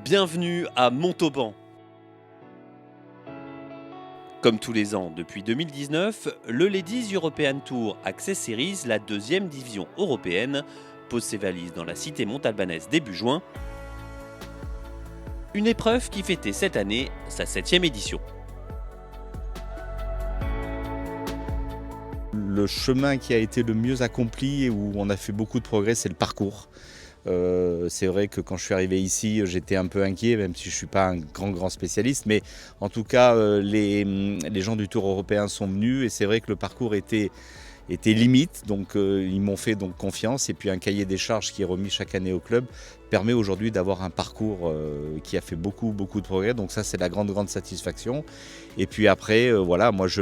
Bienvenue à Montauban. Comme tous les ans depuis 2019, le Ladies European Tour Access Series, la deuxième division européenne, pose ses valises dans la cité montalbanaise début juin. Une épreuve qui fêtait cette année sa 7e édition. Le chemin qui a été le mieux accompli et où on a fait beaucoup de progrès, c'est le parcours. C'est vrai que quand je suis arrivé ici, j'étais un peu inquiet, même si je ne suis pas un grand spécialiste. Mais en tout cas, les gens du Tour européen sont venus et c'est vrai que le parcours était limite. Donc ils m'ont fait donc confiance. Et puis un cahier des charges qui est remis chaque année au club permet aujourd'hui d'avoir un parcours qui a fait beaucoup de progrès. Donc ça, c'est la grande satisfaction. Et puis après, voilà, moi je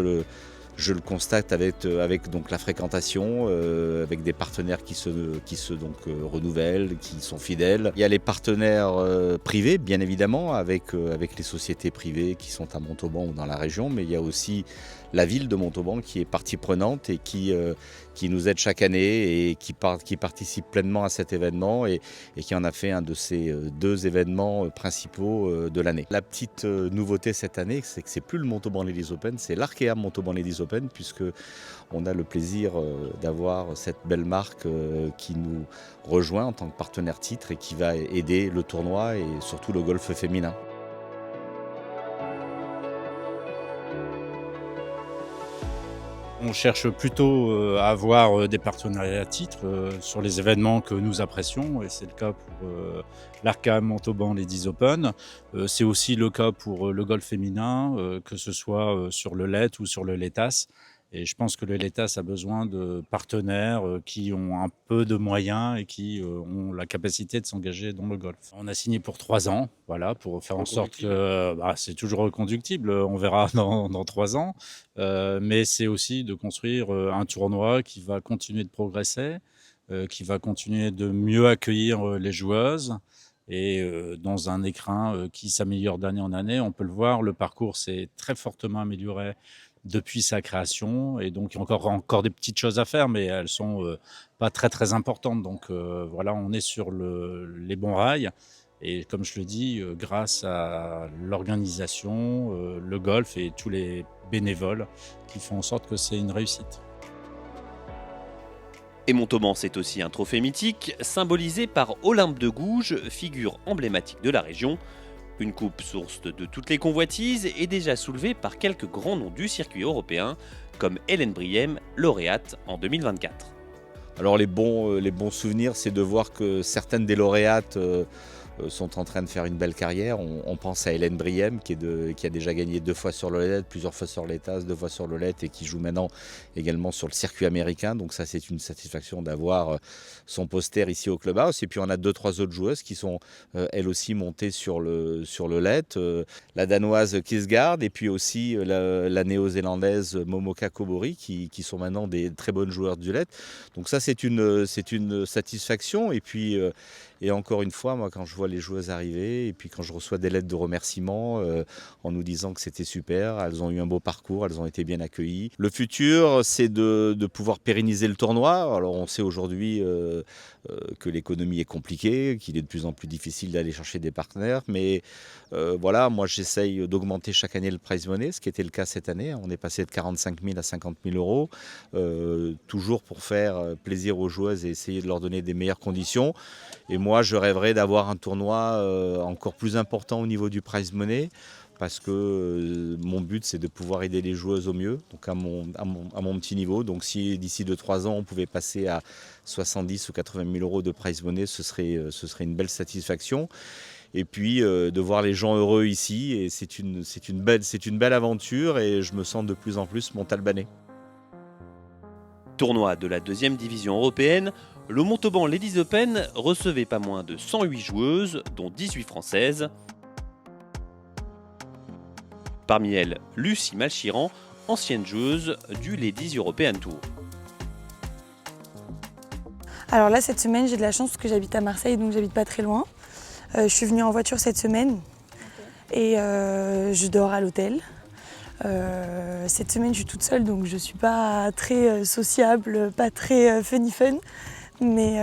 le constate avec donc la fréquentation, avec des partenaires qui se renouvellent, qui sont fidèles. Il y a les partenaires privés, bien évidemment, avec les sociétés privées qui sont à Montauban ou dans la région, mais il y a aussi la ville de Montauban qui est partie prenante et qui nous aide chaque année et qui participe pleinement à cet événement et qui en a fait un de ces deux événements principaux de l'année. La petite nouveauté cette année, c'est que c'est plus le Montauban Ladies Open, c'est l'Arkea Montauban Ladies Open, puisque on a le plaisir d'avoir cette belle marque qui nous rejoint en tant que partenaire titre et qui va aider le tournoi et surtout le golf féminin. On cherche plutôt à avoir des partenariats à titre sur les événements que nous apprécions, et c'est le cas pour l'Arkea Montauban Ladies Open. C'est aussi le cas pour le golf féminin, que ce soit sur le LET ou sur le LETAS. Et je pense que le LETAS a besoin de partenaires qui ont un peu de moyens et qui ont la capacité de s'engager dans le golf. On a signé pour 3 ans, voilà, pour faire en sorte que c'est toujours reconductible, on verra dans 3 ans. Mais c'est aussi de construire un tournoi qui va continuer de progresser, qui va continuer de mieux accueillir les joueuses. Et dans un écrin qui s'améliore d'année en année, on peut le voir, le parcours s'est très fortement amélioré depuis sa création, et donc il y a encore des petites choses à faire, mais elles sont pas très importantes. Donc voilà, on est sur les bons rails, et comme je le dis, grâce à l'organisation, le golf et tous les bénévoles qui font en sorte que c'est une réussite. Et Montauban, c'est aussi un trophée mythique, symbolisé par Olympe de Gouges, figure emblématique de la région. Une coupe source de toutes les convoitises et déjà soulevée par quelques grands noms du circuit européen, comme Hélène Briem, lauréate en 2024. Alors les bons souvenirs, c'est de voir que certaines des lauréates sont en train de faire une belle carrière. On pense à Hélène Briem qui a déjà gagné 2 fois sur le LED, plusieurs fois sur l'ETAS, 2 fois sur le LED et qui joue maintenant également sur le circuit américain. Donc ça, c'est une satisfaction d'avoir son poster ici au Clubhouse. Et puis on a 2-3 autres joueuses qui sont elles aussi montées sur le LED. La danoise Kisgaard et puis aussi la néo-zélandaise Momoka Kobori qui sont maintenant des très bonnes joueurs du LED. Donc ça, c'est une satisfaction. Et puis et encore une fois, moi, quand je vois les joueuses arriver et puis quand je reçois des lettres de remerciement en nous disant que c'était super, elles ont eu un beau parcours, elles ont été bien accueillies. Le futur, c'est de pouvoir pérenniser le tournoi. Alors on sait aujourd'hui que l'économie est compliquée, qu'il est de plus en plus difficile d'aller chercher des partenaires, mais voilà, moi j'essaye d'augmenter chaque année le prize money, ce qui était le cas cette année. On est passé de 45 000 à 50 000 euros, toujours pour faire plaisir aux joueuses et essayer de leur donner des meilleures conditions. Et moi, je rêverais d'avoir un tournoi encore plus important au niveau du prize money, parce que mon but, c'est de pouvoir aider les joueuses au mieux, donc à mon petit niveau. Donc si d'ici 2-3 ans, on pouvait passer à 70 ou 80 000 euros de prize money, ce serait une belle satisfaction. Et puis de voir les gens heureux ici, et c'est une belle aventure, et je me sens de plus en plus montalbanais. Tournoi de la deuxième division européenne, le Montauban Ladies Open recevait pas moins de 108 joueuses, dont 18 françaises. Parmi elles, Lucie Malchiran, ancienne joueuse du Ladies European Tour. Alors là, cette semaine, j'ai de la chance parce que j'habite à Marseille, donc j'habite pas très loin. Je suis venue en voiture cette semaine et je dors à l'hôtel. Cette semaine, je suis toute seule, donc je suis pas très sociable, pas très funny fun. Mais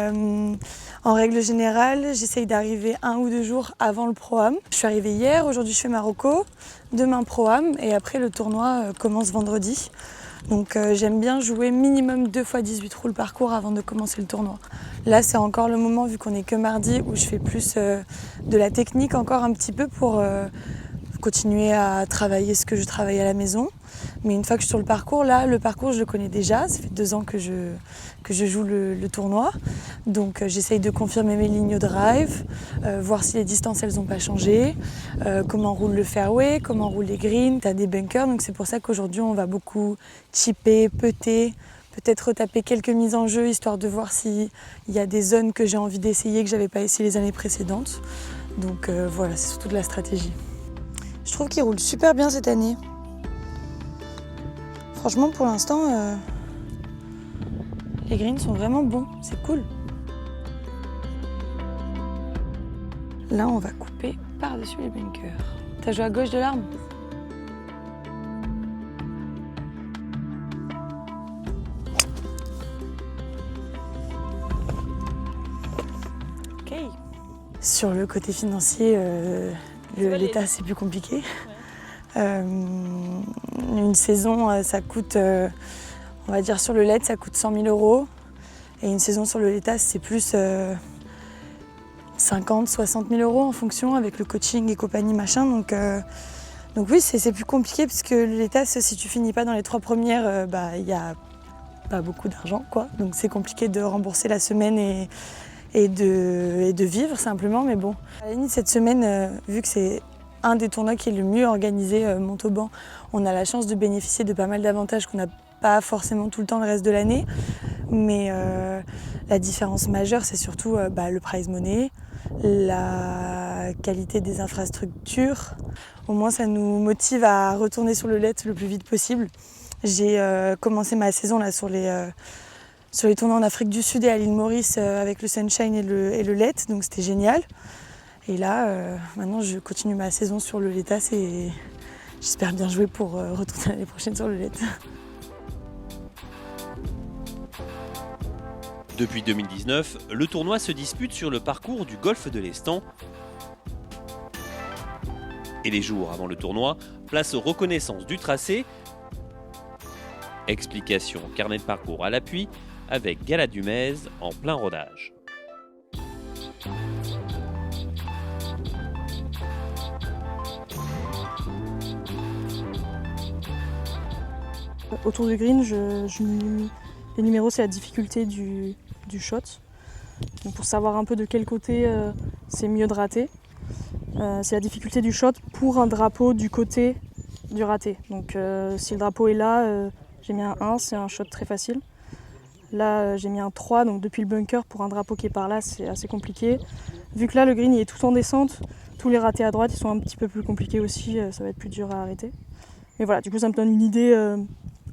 en règle générale, j'essaye d'arriver 1 ou 2 jours avant le Pro-Am. Je suis arrivée hier, aujourd'hui je fais Marocco, demain Pro-Am et après le tournoi commence vendredi. Donc j'aime bien jouer minimum 2 fois 18 trous le parcours avant de commencer le tournoi. Là c'est encore le moment, vu qu'on n'est que mardi, où je fais plus de la technique encore un petit peu pour continuer à travailler ce que je travaille à la maison. Mais une fois que je suis sur le parcours, là, le parcours, je le connais déjà. Ça fait 2 ans que je joue le tournoi. Donc, j'essaye de confirmer mes lignes au drive, voir si les distances, elles n'ont pas changé, comment roule le fairway, comment roulent les greens. Tu as des bunkers, donc c'est pour ça qu'aujourd'hui, on va beaucoup chipper, putter, peut-être retaper quelques mises en jeu, histoire de voir s'il y a des zones que j'ai envie d'essayer, que je n'avais pas essayé les années précédentes. Donc, voilà, c'est surtout de la stratégie. Je trouve qu'il roule super bien cette année. Franchement, pour l'instant, les greens sont vraiment bons, c'est cool. Là, on va couper par-dessus les bunkers. T'as joué à gauche de l'arme? Ok. Sur le côté financier, l'État, c'est plus compliqué. Une saison, ça coûte, on va dire sur le LED, ça coûte 100 000 €. Et une saison sur le LETA, c'est plus 50, 60 000 € en fonction, avec le coaching et compagnie machin. Donc oui, c'est plus compliqué, parce que le LETA, si tu finis pas dans les 3 premières, il n'y a pas beaucoup d'argent, quoi. Donc c'est compliqué de rembourser la semaine et de vivre simplement. Mais bon, à la limite, cette semaine, vu que c'est un des tournois qui est le mieux organisé, Montauban, on a la chance de bénéficier de pas mal d'avantages qu'on n'a pas forcément tout le temps le reste de l'année. Mais la différence majeure, c'est surtout le prize money, la qualité des infrastructures. Au moins, ça nous motive à retourner sur le LED le plus vite possible. J'ai commencé ma saison là, sur les tournois en Afrique du Sud et à l'île Maurice avec le Sunshine et le LED, donc c'était génial. Et là, maintenant, je continue ma saison sur le LETAS et j'espère bien jouer pour retourner l'année prochaine sur le LED. Depuis 2019, le tournoi se dispute sur le parcours du golfe de l'Estan. Et les jours avant le tournoi, place aux reconnaissances du tracé. Explication, carnet de parcours à l'appui, avec Gala Dumez en plein rodage. Autour du green, les numéros, c'est la difficulté du shot. Donc pour savoir un peu de quel côté c'est mieux de rater. C'est la difficulté du shot pour un drapeau du côté du raté. Donc si le drapeau est là, j'ai mis un 1, c'est un shot très facile. Là, j'ai mis un 3, donc depuis le bunker, pour un drapeau qui est par là, c'est assez compliqué. Vu que là, le green il est tout en descente, tous les ratés à droite, ils sont un petit peu plus compliqués aussi, ça va être plus dur à arrêter. Mais voilà, du coup, ça me donne une idée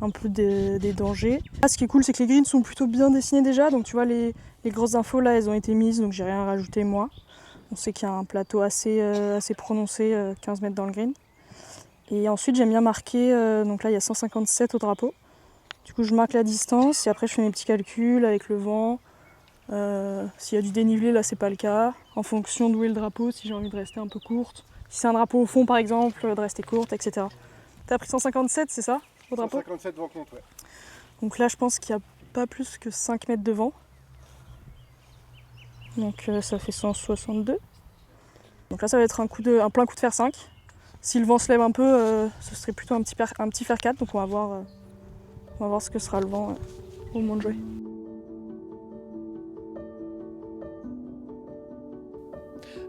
un peu des dangers. Là, ce qui est cool, c'est que les greens sont plutôt bien dessinés déjà, donc tu vois, les grosses infos là, elles ont été mises, donc j'ai rien rajouté moi. On sait qu'il y a un plateau assez prononcé, 15 mètres dans le green. Et ensuite, j'aime bien marquer, donc là, il y a 157 au drapeau. Du coup, je marque la distance et après, je fais mes petits calculs avec le vent. S'il y a du dénivelé, là, c'est pas le cas. En fonction d'où est le drapeau, si j'ai envie de rester un peu courte. Si c'est un drapeau au fond, par exemple, de rester courte, etc. T'as pris 157, c'est ça, au drapeau? 157 vent contre, ouais. Donc là, je pense qu'il n'y a pas plus que 5 mètres de vent. Donc ça fait 162. Donc là, ça va être un plein coup de fer 5. Si le vent se lève un peu, ce serait plutôt un petit fer 4. Donc on va voir ce que sera le vent au moment de jouer.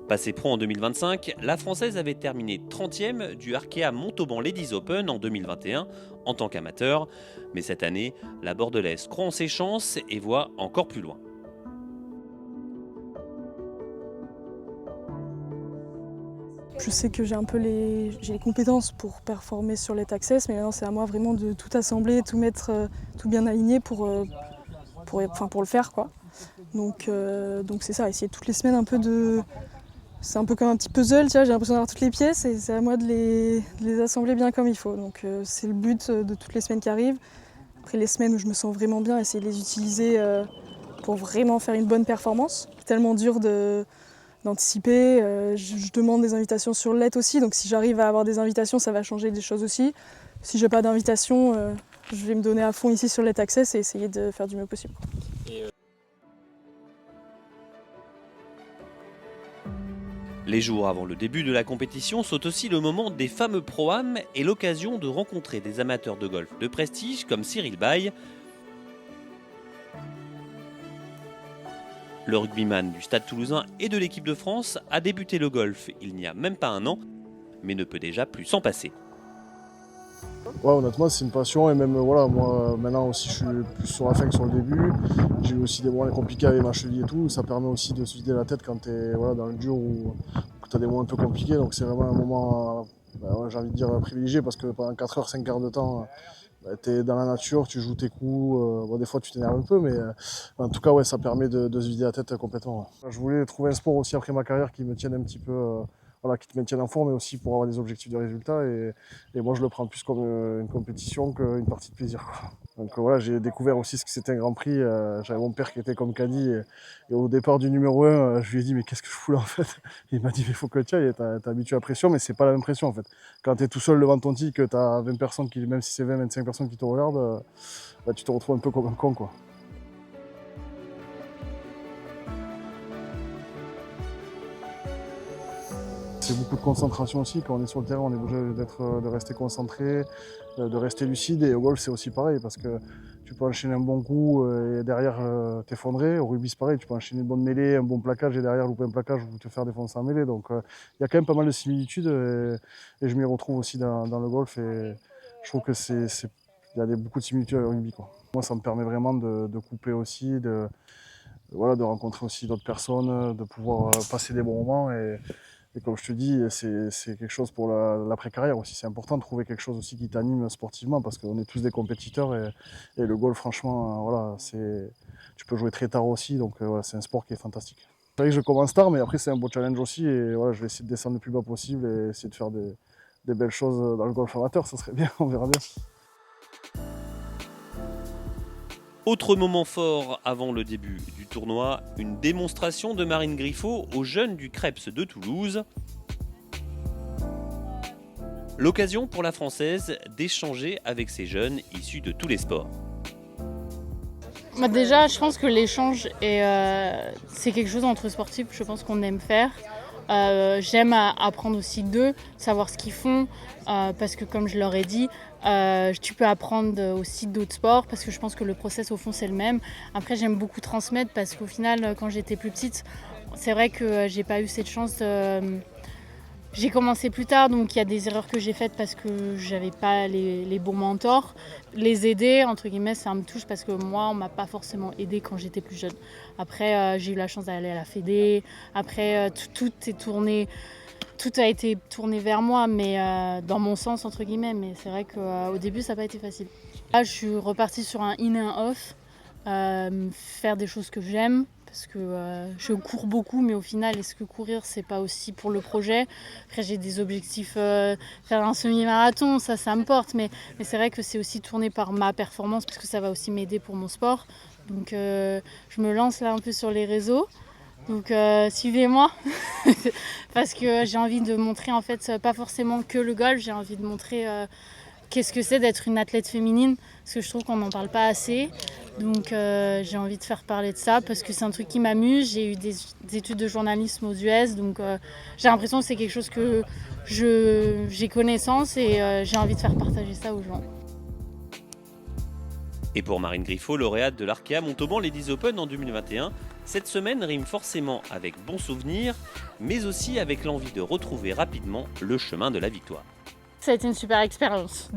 Passée pro en 2025, la Française avait terminé 30e du Arkea Montauban Ladies Open en 2021 en tant qu'amateur. Mais cette année, la Bordelaise croit en ses chances et voit encore plus loin. Je sais que j'ai les compétences pour performer sur les Access, mais maintenant c'est à moi vraiment de tout assembler, tout mettre, tout bien aligner pour le faire, quoi. Donc c'est ça, essayer toutes les semaines un peu de... C'est un peu comme un petit puzzle, tu vois, j'ai l'impression d'avoir toutes les pièces et c'est à moi de les assembler bien comme il faut. Donc c'est le but de toutes les semaines qui arrivent. Après les semaines où je me sens vraiment bien, essayer de les utiliser pour vraiment faire une bonne performance. C'est tellement dur d'anticiper. Je demande des invitations sur le net aussi, donc si j'arrive à avoir des invitations, ça va changer des choses aussi. Si j'ai pas d'invitation, je vais me donner à fond ici sur le Let Access et essayer de faire du mieux possible. Les jours avant le début de la compétition sont aussi le moment des fameux Pro-Am et l'occasion de rencontrer des amateurs de golf de prestige comme Cyril Baille. Le rugbyman du Stade Toulousain et de l'équipe de France a débuté le golf il n'y a même pas un an, mais ne peut déjà plus s'en passer. Ouais, honnêtement, c'est une passion et même voilà, moi maintenant aussi je suis plus sur la fin que sur le début. J'ai eu aussi des moments compliqués avec ma cheville et tout. Ça permet aussi de se vider la tête quand tu es dans le dur ou que tu as des moments un peu compliqués. Donc c'est vraiment un moment, j'ai envie de dire, privilégié parce que pendant 4 heures, 5 quarts de temps, tu es dans la nature, tu joues tes coups. Des fois tu t'énerves un peu, mais en tout cas, ouais, ça permet de se vider la tête complètement. Ouais. Je voulais trouver un sport aussi après ma carrière qui me tienne un petit peu. Qui te maintiennent en forme, mais aussi pour avoir des objectifs de résultats. Et moi, je le prends plus comme une compétition qu'une partie de plaisir. Donc voilà, j'ai découvert aussi ce que c'était un Grand Prix. J'avais mon père qui était comme caddie. Et au départ du numéro 1, je lui ai dit, mais qu'est-ce que je fous là en fait? Il m'a dit, mais il faut que tu ailles, t'es habitué à la pression, mais c'est pas la même pression en fait. Quand tu es tout seul devant ton tee, que tu as 20 personnes, même si c'est 20-25 personnes qui te regardent, tu te retrouves un peu comme un con, quoi. C'est beaucoup de concentration aussi. Quand on est sur le terrain, on est obligé de rester concentré, de rester lucide. Et au golf, c'est aussi pareil parce que tu peux enchaîner un bon coup et derrière t'effondrer. Au rugby, c'est pareil. Tu peux enchaîner une bonne mêlée, un bon plaquage et derrière louper un plaquage ou te faire défoncer en mêlée. Donc il y a quand même pas mal de similitudes et je m'y retrouve aussi dans le golf. Et je trouve que il y a beaucoup de similitudes avec le rugby, quoi. Moi, ça me permet vraiment de couper aussi, de rencontrer aussi d'autres personnes, de pouvoir passer des bons moments. Et comme je te dis, c'est quelque chose pour l'après-carrière aussi. C'est important de trouver quelque chose aussi qui t'anime sportivement parce qu'on est tous des compétiteurs et le golf, franchement, tu peux jouer très tard aussi. Donc c'est un sport qui est fantastique. C'est vrai que je commence tard, mais après c'est un beau challenge aussi. Et voilà, je vais essayer de descendre le plus bas possible et essayer de faire des belles choses dans le golf amateur. Ça serait bien, on verra bien. Autre moment fort avant le début du tournoi, une démonstration de Marine Griffot aux jeunes du Krebs de Toulouse. L'occasion pour la Française d'échanger avec ces jeunes issus de tous les sports. Déjà, je pense que l'échange, c'est quelque chose entre sportifs, je pense qu'on aime faire. J'aime apprendre aussi d'eux, savoir ce qu'ils font, parce que comme je leur ai dit, tu peux apprendre aussi d'autres sports, parce que je pense que le process au fond c'est le même. Après, j'aime beaucoup transmettre, parce qu'au final, quand j'étais plus petite, c'est vrai que j'ai pas eu cette chance. J'ai commencé plus tard, donc il y a des erreurs que j'ai faites parce que j'avais pas les bons mentors. Les aider, entre guillemets, ça me touche parce que moi, on m'a pas forcément aidé quand j'étais plus jeune. Après, j'ai eu la chance d'aller à la Fédé. Après, tout a été tourné vers moi, mais dans mon sens, entre guillemets. Mais c'est vrai qu'au début, ça n'a pas été facile. Là, je suis repartie sur un in et un off, faire des choses que j'aime. Parce que je cours beaucoup, mais au final, est-ce que courir, c'est pas aussi pour le projet? Après, j'ai des objectifs, faire un semi-marathon, ça me porte, mais c'est vrai que c'est aussi tourné par ma performance, parce que ça va aussi m'aider pour mon sport. Donc, je me lance là un peu sur les réseaux. Donc, suivez-moi, parce que j'ai envie de montrer, en fait, pas forcément que le golf, j'ai envie de montrer qu'est-ce que c'est d'être une athlète féminine, parce que je trouve qu'on n'en parle pas assez. Donc j'ai envie de faire parler de ça parce que c'est un truc qui m'amuse. J'ai eu des études de journalisme aux US, donc j'ai l'impression que c'est quelque chose que j'ai connaissance et j'ai envie de faire partager ça aux gens. Et pour Marine Griffot, lauréate de l'Arkea Montauban Ladies Open en 2021, cette semaine rime forcément avec bons souvenirs, mais aussi avec l'envie de retrouver rapidement le chemin de la victoire. Ça a été une super expérience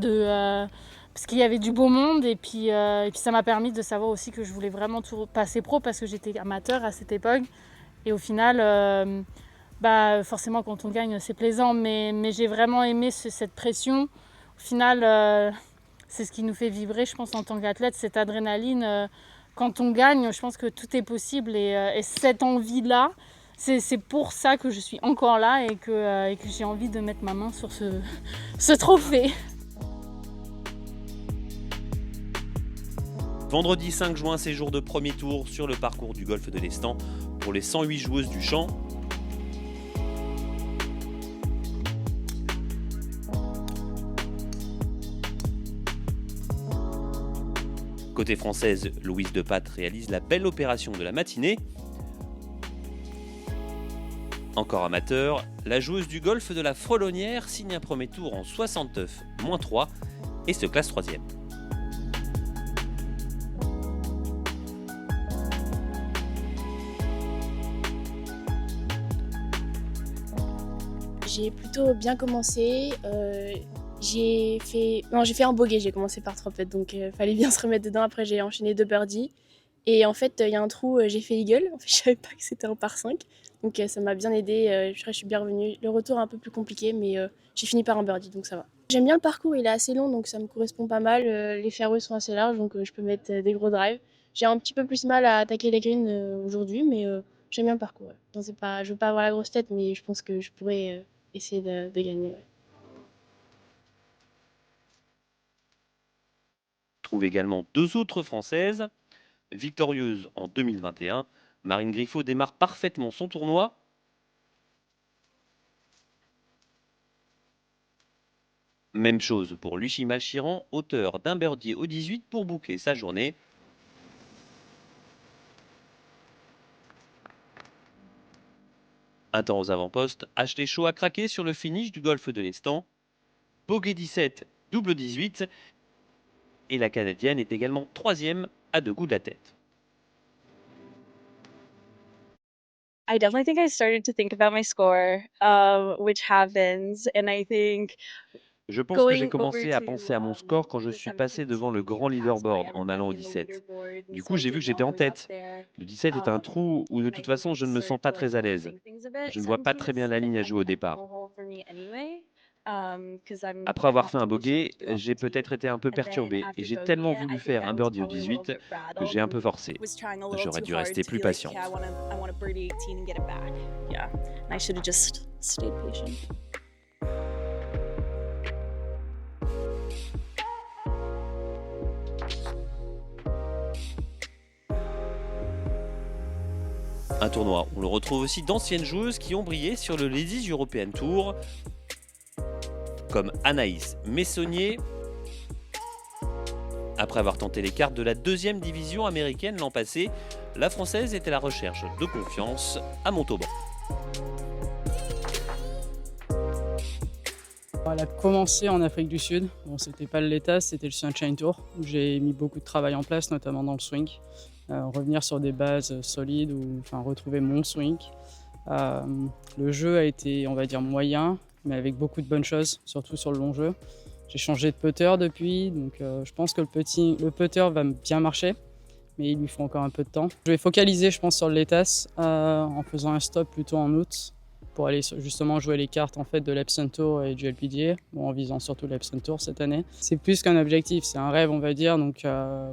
parce qu'il y avait du beau monde et puis ça m'a permis de savoir aussi que je voulais vraiment tout passer pro parce que j'étais amateur à cette époque. Et au final, forcément quand on gagne c'est plaisant, mais j'ai vraiment aimé cette pression. Au final, c'est ce qui nous fait vibrer, je pense, en tant qu'athlète, cette adrénaline. Quand on gagne, je pense que tout est possible et cette envie-là, c'est pour ça que je suis encore là et que j'ai envie de mettre ma main sur ce trophée. Vendredi 5 juin, c'est jour de premier tour sur le parcours du golfe de l'Estan pour les 108 joueuses du champ. Côté française, Louise Depatte réalise la belle opération de la matinée. Encore amateur, la joueuse du golfe de la Frelonnière signe un premier tour en 69-3 et se classe 3e. J'ai plutôt bien commencé. J'ai fait un bogey, j'ai commencé par 3 putts, donc fallait bien se remettre dedans. Après j'ai enchaîné 2 birdies. Et en fait, il y a un trou, j'ai fait eagle. En fait, je savais pas que c'était un par 5. Donc ça m'a bien aidé, je suis bien revenue. Le retour est un peu plus compliqué, mais j'ai fini par un birdie, donc ça va. J'aime bien le parcours, il est assez long, donc ça me correspond pas mal. Les fairways sont assez larges, donc je peux mettre des gros drives. J'ai un petit peu plus mal à attaquer les greens aujourd'hui, mais j'aime bien le parcours. Ouais. Non, je veux pas avoir la grosse tête, mais je pense que je pourrais essayer de gagner. Ouais. On trouve également 2 autres Françaises. Victorieuse en 2021, Marine Griffot démarre parfaitement son tournoi. Même chose pour Lucie Malchiran, auteur d'un birdie au 18 pour boucler sa journée. Un temps aux avant-postes, Ashley Shaw a craqué sur le finish du golfe de l'Estan. Bogey 17, double 18. Et la Canadienne est également 3e à 2 coups de la tête. I definitely think I started to think about my score, which happens, and I think Je pense que j'ai commencé à penser à mon score quand je suis passé devant le grand leaderboard en allant au 17. Du coup, j'ai vu que j'étais en tête. Le 17 est un trou où de toute façon je ne me sens pas très à l'aise. Je ne vois pas très bien la ligne à jouer au départ. Après avoir fait un bogey, j'ai peut-être été un peu perturbé et j'ai tellement voulu faire un birdie au 18 que j'ai un peu forcé. J'aurais dû rester plus patiente. Un tournoi, on le retrouve aussi d'anciennes joueuses qui ont brillé sur le Ladies European Tour, comme Anaïs Messonnier. Après avoir tenté les cartes de la 2e division américaine l'an passé, la Française était à la recherche de confiance à Montauban. Elle a commencé en Afrique du Sud. Bon, c'était pas le LETAS, c'était le Sunshine Tour, où j'ai mis beaucoup de travail en place, notamment dans le swing. Revenir sur des bases solides ou retrouver mon swing. Le jeu a été, on va dire, moyen, mais avec beaucoup de bonnes choses, surtout sur le long jeu. J'ai changé de putter depuis, donc je pense que le putter va bien marcher, mais il lui faut encore un peu de temps. Je vais focaliser, je pense, sur le LETAS en faisant un stop plutôt en août pour aller justement jouer les cartes en fait de l'Epson Tour et du LPGA, en visant surtout l'Epson Tour cette année. C'est plus qu'un objectif, c'est un rêve on va dire, donc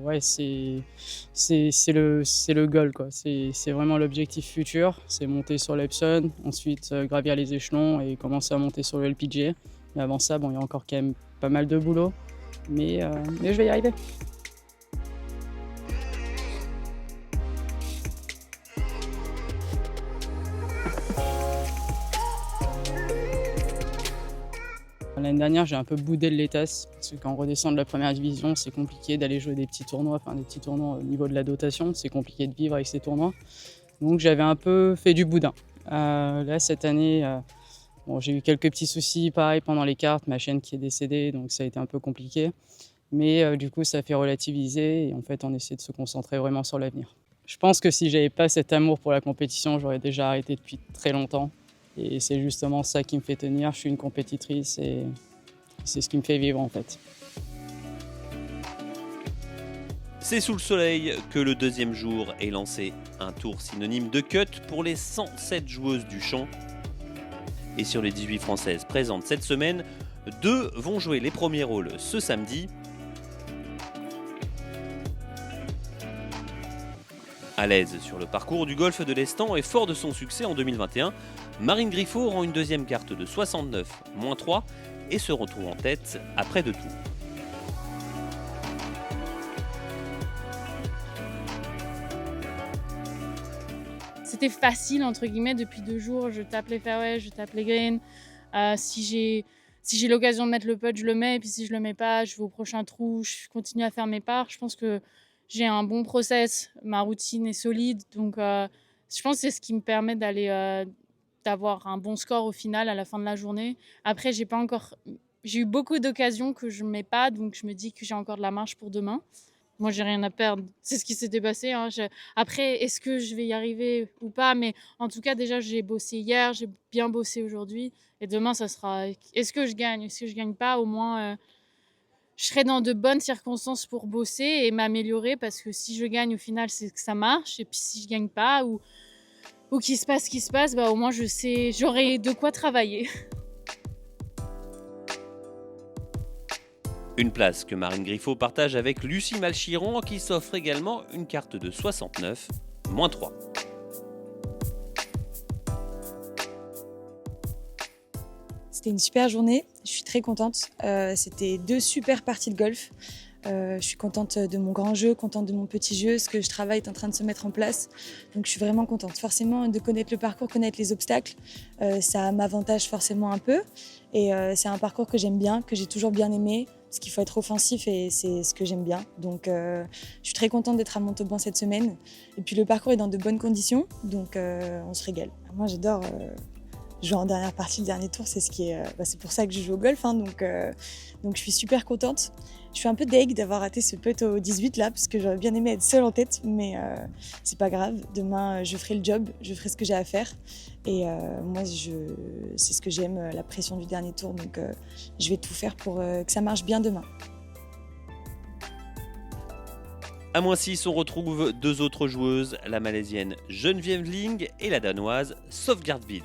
ouais, c'est le goal quoi. C'est vraiment l'objectif futur, c'est monter sur l'Epson, ensuite gravir les échelons et commencer à monter sur le LPGA. Mais avant ça, bon, il y a encore quand même pas mal de boulot, mais je vais y arriver. L'année dernière, j'ai un peu boudé le LETAS, parce que quand on redescend de la première division, c'est compliqué d'aller jouer des petits tournois, au niveau de la dotation, c'est compliqué de vivre avec ces tournois. Donc j'avais un peu fait du boudin. Là, cette année, j'ai eu quelques petits soucis, pareil, pendant les cartes, ma chaîne qui est décédée, donc ça a été un peu compliqué. Mais du coup, ça fait relativiser, et en fait, on essaie de se concentrer vraiment sur l'avenir. Je pense que si j'avais pas cet amour pour la compétition, j'aurais déjà arrêté depuis très longtemps. Et c'est justement ça qui me fait tenir. Je suis une compétitrice et c'est ce qui me fait vivre en fait. C'est sous le soleil que le 2e jour est lancé. Un tour synonyme de cut pour les 107 joueuses du champ. Et sur les 18 françaises présentes cette semaine, 2 vont jouer les premiers rôles ce samedi. À l'aise sur le parcours du golfe de l'Estan et fort de son succès en 2021, Marine Griffot rend une 2e carte de 69-3 et se retrouve en tête après 2 tours. c'était facile entre guillemets depuis 2 jours. Je tape les fairways, je tape les greens. Si j'ai l'occasion de mettre le putt, je le mets. Et puis si je le mets pas, je vais au prochain trou. Je continue à faire mes parts. Je pense que j'ai un bon process. Ma routine est solide. Donc je pense que c'est ce qui me permet d'avoir un bon score au final à la fin de la journée. Après, j'ai eu beaucoup d'occasions que je ne mets pas. Donc je me dis que j'ai encore de la marge pour demain. Moi, j'ai rien à perdre. C'est ce qui s'était passé. Hein. Après, est-ce que je vais y arriver ou pas? Mais en tout cas, déjà, j'ai bossé hier, j'ai bien bossé aujourd'hui. Et demain, ça sera est-ce que je gagne? Est-ce que je gagne pas? Au moins, je serai dans de bonnes circonstances pour bosser et m'améliorer. Parce que si je gagne, au final, c'est que ça marche. Et puis, si je gagne pas ou qu'il se passe ce qui se passe, au moins, je sais, j'aurai de quoi travailler. Une place que Marine Griffot partage avec Lucie Malchiron qui s'offre également une carte de 69, -3. C'était une super journée, je suis très contente. C'était 2 super parties de golf. Je suis contente de mon grand jeu, contente de mon petit jeu, ce que je travaille est en train de se mettre en place. Donc je suis vraiment contente. Forcément, de connaître le parcours, connaître les obstacles, ça m'avantage forcément un peu. Et c'est un parcours que j'aime bien, que j'ai toujours bien aimé, parce qu'il faut être offensif et c'est ce que j'aime bien. Donc je suis très contente d'être à Montauban cette semaine. Et puis le parcours est dans de bonnes conditions, donc on se régale. Moi j'adore jouer en dernière partie, le dernier tour, c'est c'est pour ça que je joue au golf, hein, donc je suis super contente. Je suis un peu deg d'avoir raté ce putt au 18 là, parce que j'aurais bien aimé être seule en tête, mais c'est pas grave. Demain, je ferai le job, je ferai ce que j'ai à faire. Et moi, c'est ce que j'aime, la pression du dernier tour, donc je vais tout faire pour que ça marche bien demain. À -6, on retrouve 2 autres joueuses, la malaisienne Geneviève Ling et la danoise Sofgard Bids.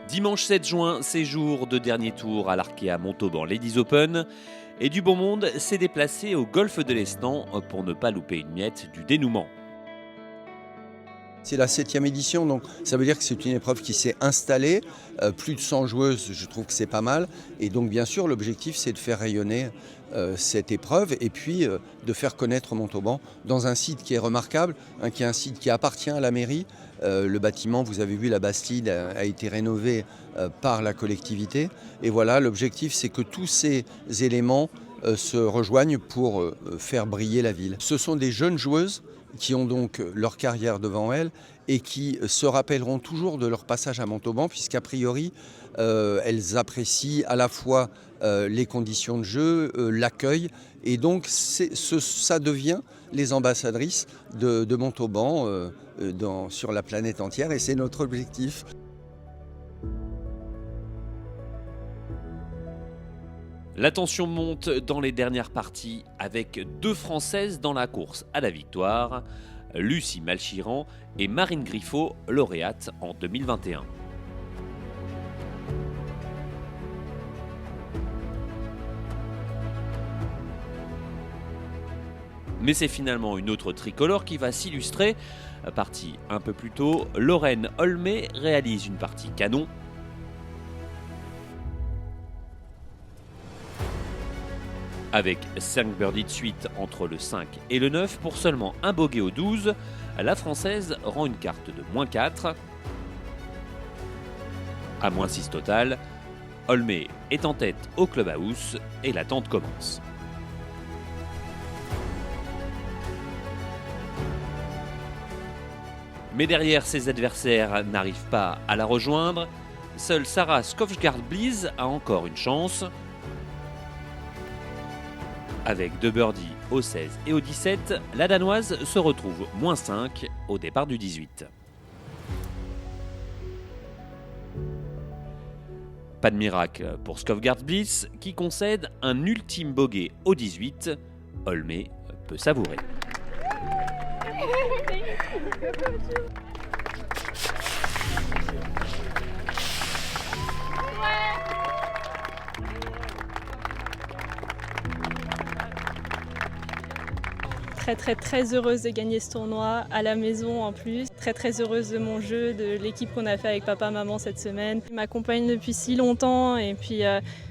Dimanche 7 juin, c'est jour de dernier tour à l'Arkea Montauban Ladies Open. Et du bon monde s'est déplacé au golfe de l'Estan pour ne pas louper une miette du dénouement. C'est la 7e édition, donc ça veut dire que c'est une épreuve qui s'est installée. Plus de 100 joueuses, je trouve que c'est pas mal. Et donc bien sûr, l'objectif c'est de faire rayonner cette épreuve et puis de faire connaître Montauban dans un site qui est remarquable, qui est un site qui appartient à la mairie. Le bâtiment, vous avez vu, la Bastide a été rénové par la collectivité. Et voilà, l'objectif c'est que tous ces éléments se rejoignent pour faire briller la ville. Ce sont des jeunes joueuses qui ont donc leur carrière devant elles et qui se rappelleront toujours de leur passage à Montauban, puisqu'a priori, elles apprécient à la fois les conditions de jeu, l'accueil, et donc ça devient les ambassadrices de Montauban sur la planète entière, et c'est notre objectif. La tension monte dans les dernières parties avec 2 Françaises dans la course à la victoire, Lucie Malchiron et Marine Griffot, lauréate en 2021. Mais c'est finalement une autre tricolore qui va s'illustrer. Partie un peu plus tôt, Lorraine Olmé réalise une partie canon. Avec 5 birdies de suite entre le 5 et le 9 pour seulement un bogey au 12, la Française rend une carte de -4. À -6 total, Olmé est en tête au clubhouse et l'attente commence. Mais derrière, ses adversaires n'arrivent pas à la rejoindre. Seule Sarah Skovsgaard-Blies a encore une chance. Avec 2 birdies au 16 et au 17, la Danoise se retrouve -5 au départ du 18. Pas de miracle pour Skovsgaard-Blies qui concède un ultime bogey au 18. Olmé peut savourer. très heureuse de gagner ce tournoi à la maison en plus. Très heureuse de mon jeu, de l'équipe qu'on a fait avec papa, maman cette semaine. Ils m'accompagnent depuis si longtemps et puis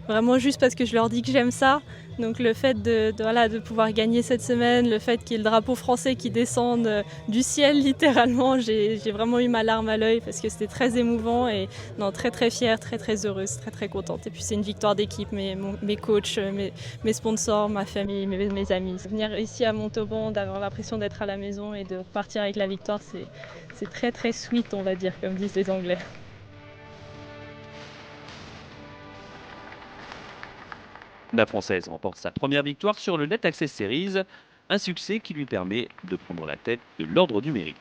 vraiment juste parce que je leur dis que j'aime ça. Donc le fait de pouvoir gagner cette semaine, le fait qu'il y ait le drapeau français qui descende du ciel littéralement, j'ai vraiment eu ma larme à l'œil parce que c'était très émouvant et non, très fière, très heureuse, très contente. Et puis c'est une victoire d'équipe, mes coachs, mes sponsors, ma famille, mes amis. Venir ici à Montauban, d'avoir l'impression d'être à la maison et de partir avec la victoire, c'est très sweet, on va dire, comme disent les Anglais. La Française remporte sa première victoire sur le Net Access Series, un succès qui lui permet de prendre la tête de l'ordre du mérite.